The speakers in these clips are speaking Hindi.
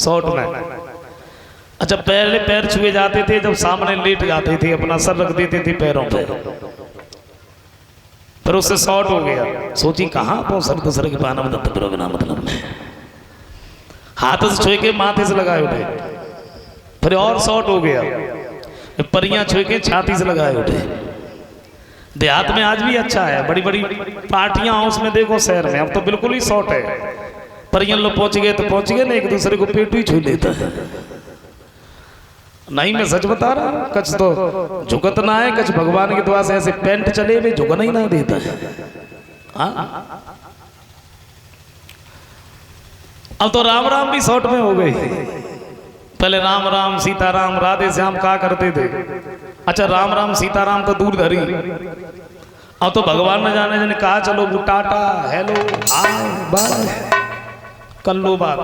शॉर्ट में। अच्छा, पहले पैर छुए जाते थे जब सामने लेट जाते थे, अपना सर रख देते थे पैरों पे, फिर उससे शॉर्ट हो गया। सोची कहाँ पो सर दूसरे के पाना मतलब बिना मतलब में, हाथ से छुए के माथे से लगाए उठे, फिर और शॉर्ट हो गया, परियां छुए के छाती से लगाए उठे। देहात में आज भी अच्छा है, बड़ी बड़ी पार्टियां उसमें देखो, शहर में अब तो बिल्कुल ही शॉर्ट है। परियां लोग पहुंच गए तो पहुंच गए, ना एक दूसरे को पेट ही छू लेता है। नहीं, मैं सच बता रहा हूं, कच तो झुकत ना है, कच भगवान की दुआ से ऐसे पेंट चले में झुकना ही ना देता है। हाँ, अब तो राम राम भी शॉर्ट में हो गए। पहले राम राम सीताराम राधे श्याम कहा करते थे। अच्छा, राम राम सीताराम तो दूर धरी, अब तो भगवान न जाने जाने कहा चलो वो टाटा हेलो हाय बाय कर लो बात।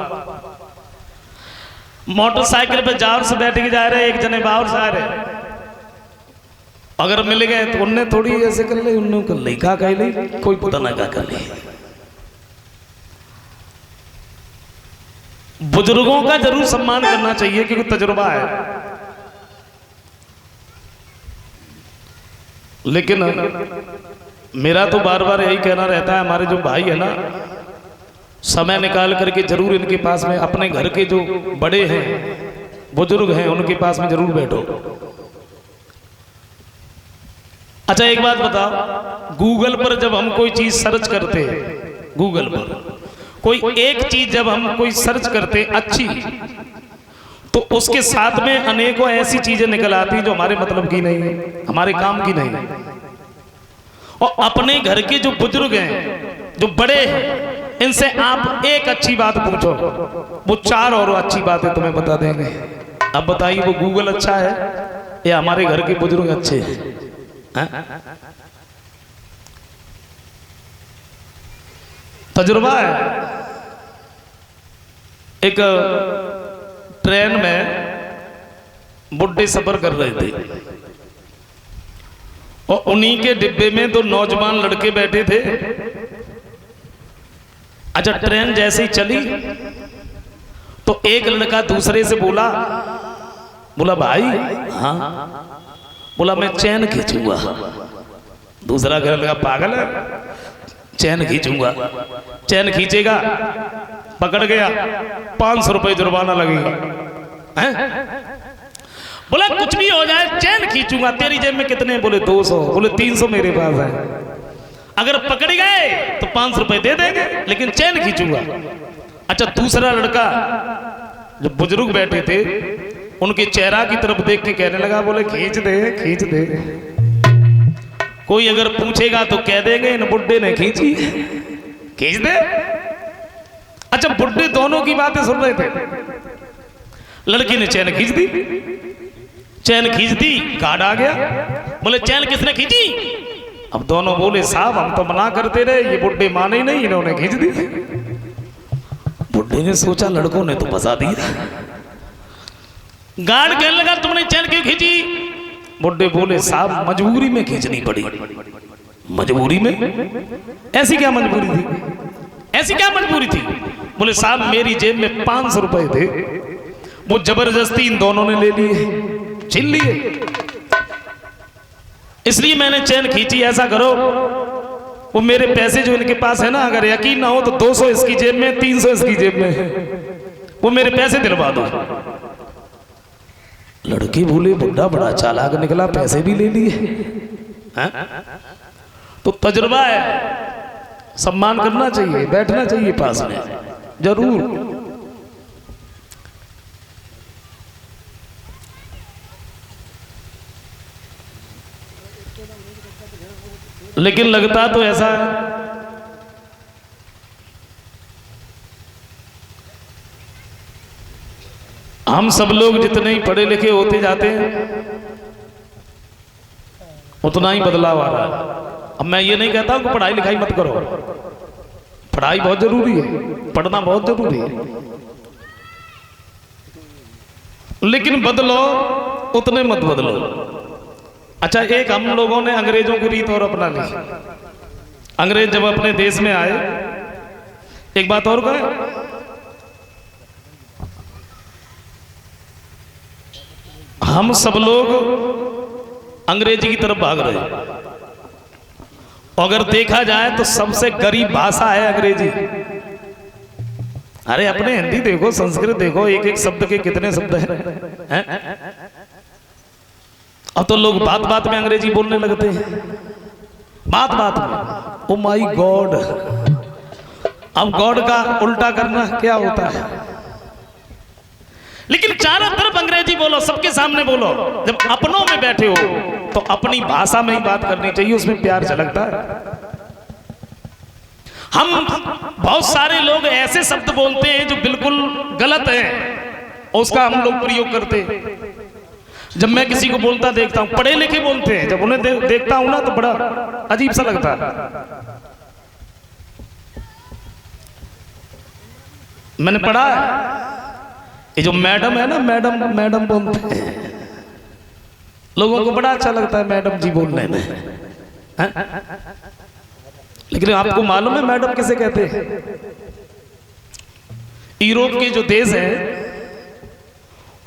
मोटरसाइकिल पे जार से बैठ के जा रहे, एक जने बाहर से आ रहे, अगर मिल गए तो उनने थोड़ी ऐसे कर ले, उनने कर ले, कहा कह ले, कोई पता ना क्या कर ले। बुजुर्गों का जरूर सम्मान करना चाहिए क्योंकि तजुर्बा है, लेकिन मेरा तो बार बार यही कहना रहता है, हमारे जो भाई है ना, समय निकाल करके जरूर इनके पास में, अपने घर के जो बड़े हैं बुजुर्ग हैं उनके पास में जरूर बैठो। अच्छा, एक बात बताओ, गूगल पर जब हम कोई चीज सर्च करते हैं, गूगल पर कोई एक चीज जब हम कोई सर्च करते अच्छी, तो उसके साथ में अनेकों ऐसी चीजें निकल आती जो हमारे मतलब की नहीं है, हमारे काम की नहीं है। और अपने घर के जो बुजुर्ग हैं, जो बड़े हैं, इनसे आप एक अच्छी बात पूछो, वो चार और अच्छी बातें तुम्हें बता देंगे। अब बताइए, वो गूगल अच्छा है या हमारे घर के बुजुर्ग अच्छे हैं? तजुर्बा है। एक ट्रेन में बुड्ढे सफर कर रहे थे और उन्हीं के डिब्बे में दो नौजवान लड़के बैठे थे। अच्छा, ट्रेन जैसे ही चली तो एक लड़का दूसरे से बोला भाई, हाँ, बोला मैं चैन खींचूंगा। दूसरा लड़का पागल है, चैन खींचूंगा, चैन खींचेगा, पकड़ गया, 500 रुपए जुर्माना लगेगा। बोला कुछ भी हो जाए चैन खींचूंगा। तेरी जेब में कितने? बोले 200। बोले 300 मेरे पास है, अगर पकड़ गए तो 500 रुपए दे देंगे, लेकिन चैन खींचूंगा। अच्छा, दूसरा लड़का जो बुजुर्ग बैठे थे उनके चेहरा की तरफ देख के कहने लगा, बोले खींच दे खींच दे, कोई अगर पूछेगा तो कह देंगे इन बुड्ढे ने खींची, खींच दे। अच्छा, बुड्ढे दोनों की बातें सुन रहे थे। लड़की ने चैन खींच दी, चैन खींच दी, कार्ड आ गया। बोले चैन किसने खींची? अब दोनों बोले साहब हम तो मना करते रहे, ये बुड्ढे माने ही नहीं, इन्होंने खींच दी। बुड्ढे ने सोचा लड़कों ने तो फंसा दिया। गार्ड कहने लगा तुमने चैन क्यों खींची? बुड्ढे बोले साहब मजबूरी में खींचनी पड़ी। मजबूरी में? ऐसी क्या मजबूरी थी? ऐसी क्या मजबूरी थी? बोले साहब मेरी जेब में 500 रुपए थे, वो जबरदस्ती इन दोनों ने ले लिए, छीन लिए, इसलिए मैंने चैन खींची। ऐसा करो, वो मेरे पैसे जो इनके पास है ना, अगर यकीन ना हो तो 200 इसकी जेब में, 300 इसकी जेब में, वो मेरे पैसे दिलवा दो। लड़की बोले बुड्ढा बड़ा चालाक निकला, पैसे भी ले लिए। तो तजुर्बा है, सम्मान करना चाहिए, बैठना चाहिए पास में जरूर। लेकिन लगता तो ऐसा है हम सब लोग जितने ही पढ़े लिखे होते जाते हैं उतना ही बदलाव आ रहा है। अब मैं ये नहीं कहता कि पढ़ाई लिखाई मत करो, पढ़ाई बहुत जरूरी है, पढ़ना बहुत जरूरी है, लेकिन बदलो उतने मत बदलो। अच्छा, एक हम लोगों ने अंग्रेजों की रीत और अपना ली। अंग्रेज जब अपने देश में आए, एक बात और कहे, हम सब लोग अंग्रेजी की तरफ भाग रहे हैं। अगर देखा जाए तो सबसे गरीब भाषा है अंग्रेजी। अरे अपने हिंदी देखो, संस्कृत देखो, एक एक शब्द के कितने शब्द हैं? अब तो लोग बात बात में अंग्रेजी बोलने लगते हैं, बात बात में। ओ माय गॉड, अब गॉड का उल्टा करना क्या होता है? लेकिन चारों तरफ अंग्रेजी बोलो, सबके सामने बोलो। जब अपनों में बैठे हो तो अपनी भाषा में ही बात करनी चाहिए, उसमें प्यार झलकता है। हम बहुत सारे लोग ऐसे शब्द बोलते हैं जो बिल्कुल गलत है, उसका हम लोग प्रयोग करते हैं। जब मैं किसी को बोलता देखता हूं, पढ़े लिखे बोलते हैं, जब उन्हें देखता हूं ना तो बड़ा अजीब सा लगता है। मैंने पढ़ा है, ये जो मैडम है ना, मैडम मैडम बोलते हैं, लोगों को बड़ा अच्छा लगता है मैडम जी बोलने में, है? लेकिन आपको मालूम है मैडम किसे कहते हैं? यूरोप के जो देश हैं,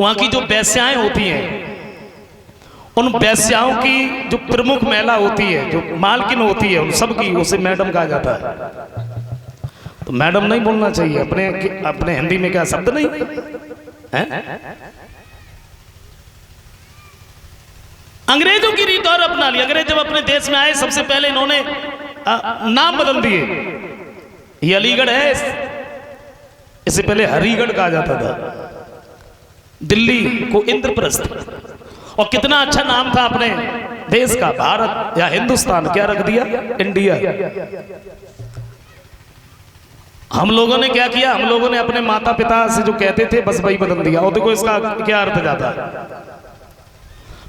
वहां की जो वेश्याएं होती हैं, उन वेश्याओं की जो प्रमुख महिला होती है, जो मालकिन होती है, उन सबकी उसे मैडम कहा जाता है। तो मैडम नहीं बोलना चाहिए। अपने हिंदी में क्या शब्द नहीं है? अंग्रेजों की रीत और अपना ली। अंग्रेज जब अपने देश में आए, सबसे पहले इन्होंने नाम बदल दिए। ये अलीगढ़ है, इससे पहले हरिगढ़ कहा जाता था। दिल्ली को इंद्रप्रस्थ, और कितना अच्छा नाम था अपने देश का, भारत या हिंदुस्तान। क्या रख दिया? इंडिया। हम लोगों ने क्या किया? हम लोगों ने अपने माता पिता से जो कहते थे बस वही बदल दिया। और देखो इसका क्या अर्थ जाता है।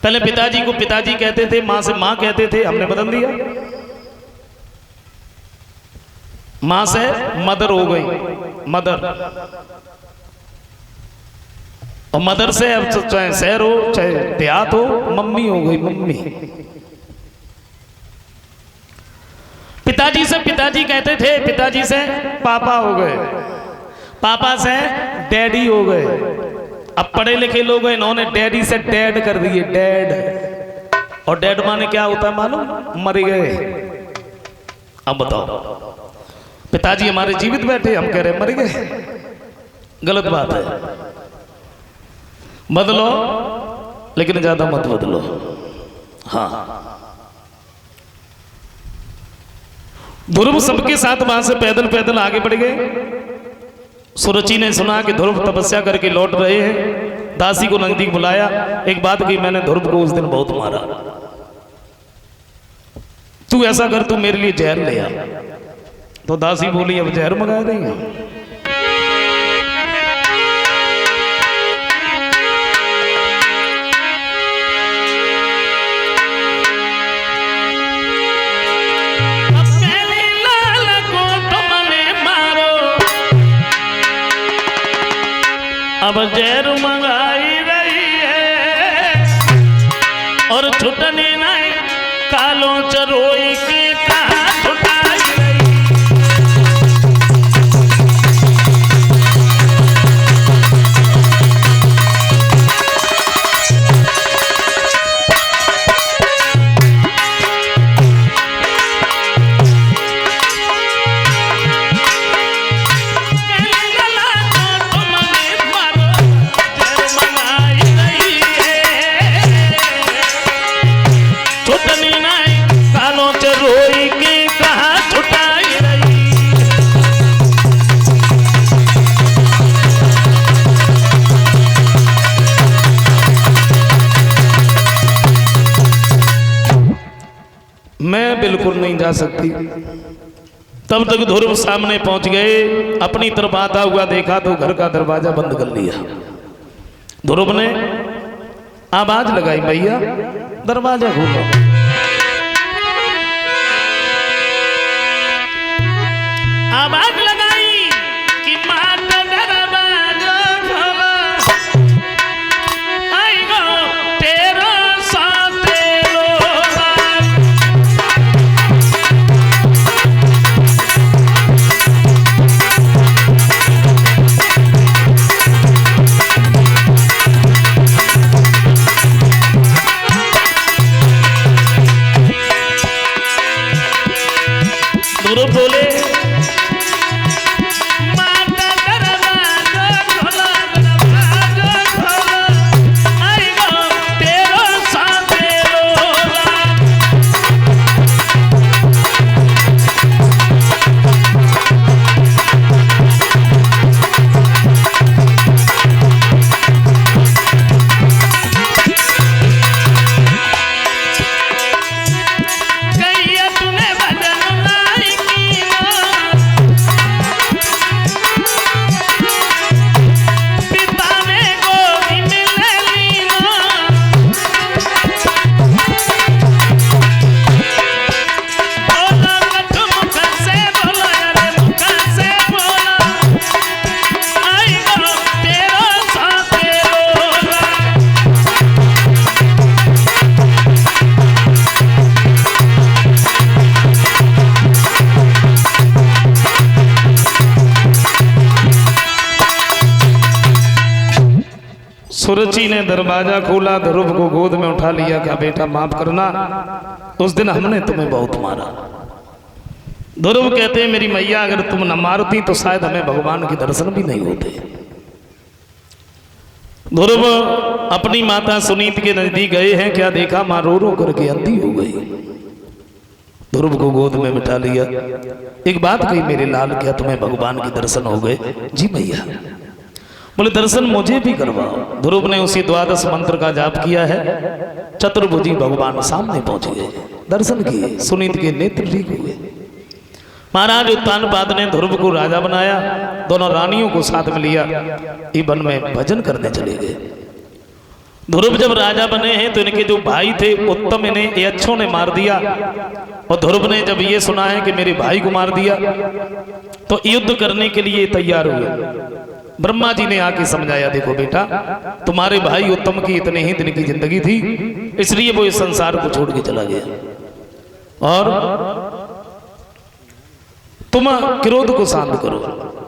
पहले पिताजी को पिताजी कहते थे, माँ से माँ कहते थे, हमने बदल दिया। माँ से मदर हो गई, मदर। और मदर से अब चाहे शहर हो चाहे देहात हो, मम्मी हो गई, मम्मी। पिताजी से पिताजी कहते थे, पिताजी से पापा हो गए, पापा से डैडी हो गए। अब पढ़े लिखे लोग हैं, इन्होंने डैडी से डैड कर दिए, डैड। और डैड माने क्या होता है मालूम? मर गए। अब बताओ, पिताजी हमारे जीवित बैठे, हम कह रहे मर गए। गलत बात है। बदलो, लेकिन ज्यादा मत बदलो। हाँ, ध्रुव सबके साथ वहां से पैदल पैदल आगे बढ़ गए। सुरुचि ने सुना कि ध्रुव तपस्या करके लौट रहे हैं। दासी को नजदीक बुलाया। एक बात की, मैंने ध्रुव को उस दिन बहुत मारा, तू ऐसा कर, तू मेरे लिए जहर ले आ। तो दासी बोली, अब जहर मंगा रही है? अब जहर मंगाई रही है और छुटने नहीं, कालों चरोई की कहाँ छुटाई रही। मैं बिल्कुल नहीं जा सकती। तब तक ध्रुव सामने पहुंच गए। अपनी तरफ आता हुआ देखा तो घर का दरवाजा बंद कर लिया। ध्रुव ने आवाज लगाई, भैया दरवाजा खोलो। आवाज लगाई कि माता दरवाजा खोलो, आई गो तेरा साथे लोगा। सुरुचि ने दरवाजा खोला, ध्रुव को गोद में उठा लिया, कहा बेटा माफ करना, उस दिन हमने तुम्हें बहुत मारा। ध्रुव कहते हैं मेरी मैया अगर तुम न मारती तो शायद हमें भगवान के दर्शन भी नहीं होते। ध्रुव अपनी माता सुनीति के नजदीक गए हैं, क्या देखा मां रो रो करके अंधी हो गई। ध्रुव को गोद में बिठा लिया, एक बात कही मेरे लाल, क्या तुम्हें भगवान के दर्शन हो गए? जी मैया। बोले दर्शन मुझे भी करवाओ। ध्रुव ने उसी द्वादश मंत्र का जाप किया है, चतुर्भुजी भगवान सामने पहुंच गए, दर्शन किए, सुनीति के नेत्र ठीक हुए। महाराज उत्तानपाद ने ध्रुव को राजा बनाया, दोनों रानियों को साथ में लिया, ये वन में भजन करने चले गए। ध्रुव जब राजा बने हैं तो इनके जो भाई थे उत्तम, इन्हें यक्षों ने मार दिया, और ध्रुव ने जब ये सुना है कि मेरे भाई को मार दिया तो युद्ध करने के लिए तैयार हुए। ब्रह्मा जी ने आके समझाया, देखो बेटा तुम्हारे भाई उत्तम की इतने ही दिन की जिंदगी थी, इसलिए वो इस संसार को छोड़ के चला गया, और तुम क्रोध को शांत करो।